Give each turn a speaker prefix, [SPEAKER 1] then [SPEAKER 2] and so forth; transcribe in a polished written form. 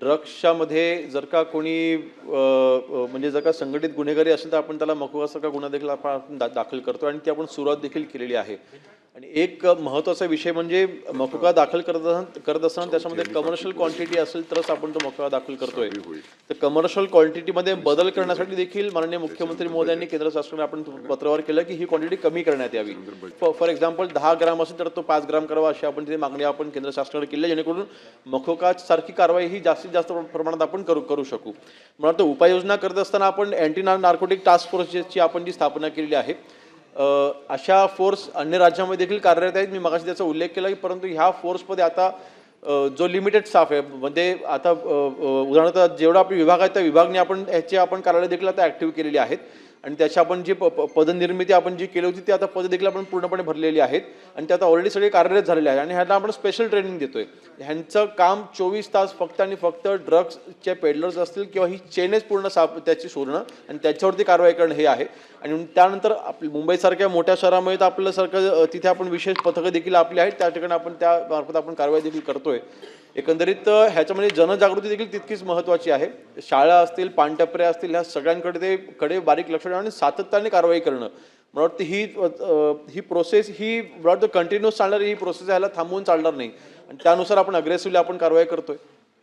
[SPEAKER 1] ड्रग्सच्या मध्ये जर का कोणी म्हणजे जर का संघटित गुन्हेगारी असेल तर आपण त्याला मकोकासारखा गुन्हा देखील आपण दाखल करतो आणि ती आपण सुरुवात देखील केलेली आहे. आणि एक महत्त्वाचा विषय म्हणजे मकोका दाखल करत असताना त्याच्यामध्ये कमर्शियल क्वांटिटी असेल तरच आपण तो मकोका दाखल करतोय. तर कमर्शियल क्वांटिटीमध्ये बदल करण्यासाठी देखील माननीय मुख्यमंत्री महोदयांनी केंद्र शासनाला आपण पत्रावर केलं की ही क्वांटिटी कमी करण्यात यावी. फॉर एक्झाम्पल 10 ग्राम असेल तर तो 5 ग्राम करावा अशी आपण ती मागणी आपण केंद्र शासनाकडे केली जेणेकरून मकोका सारखी कारवाई ही जास्तीत जास्त प्रमाणात आपण करू शकू. मला वाटतं उपाययोजना करत असताना आपण अँटी नार्कोटिक टास्क फोर्सची आपण जी स्थापना केलेली आहे. अशा फोर्स अन्य राज्यांमध्ये देखील कार्यरत आहेत. मी मगाशी त्याचा उल्लेख केला की परंतु ह्या फोर्समध्ये आता जो लिमिटेड स्टाफ आहे म्हणजे आता उदाहरणार्थ जेवढा आपले विभाग आहे त्या विभागाने आपण ह्याचे आपण कार्यालय देखील आता ॲक्टिव्ह केलेली आहेत आणि त्याची आपण जी पदनिर्मिती आपण जी केली होती ती आता पद देखील आपण पूर्णपणे भरलेली आहेत आणि ते आता ऑलरेडी सगळे कार्यरत झालेले आहेत आणि ह्यांना आपण स्पेशल ट्रेनिंग देतोय. ह्यांचं काम 24 तास फक्त आणि फक्त ड्रग्सचे पेडलर्स असतील किंवा ही चेनच पूर्ण त्याची शोधणं आणि त्याच्यावरती कारवाई करणं हे आहे. आणि त्यानंतर मुंबईसारख्या मोठ्या शहरामध्ये तर आपल्यासारखं तिथे आपण विशेष पथकं देखील आपली आहेत त्या ठिकाणी आपण त्या मार्फत आपण कारवाई देखील करतोय. एकंदरीत ह्याच्यामध्ये जनजागृती देखील तितकीच महत्त्वाची आहे. शाळा असतील पानटपऱ्या असतील ह्या सगळ्यांकडे बारीक लक्ष ठेवणं आणि सातत्याने कारवाई करणं. मला वाटतं ही प्रोसेस ही मला वाटतं कंटिन्यूअस चालणारी ही प्रोसेस ह्याला थांबवून चालणार नाही आणि त्यानुसार आपण अग्रेसिव्हली आपण कारवाई करतोय.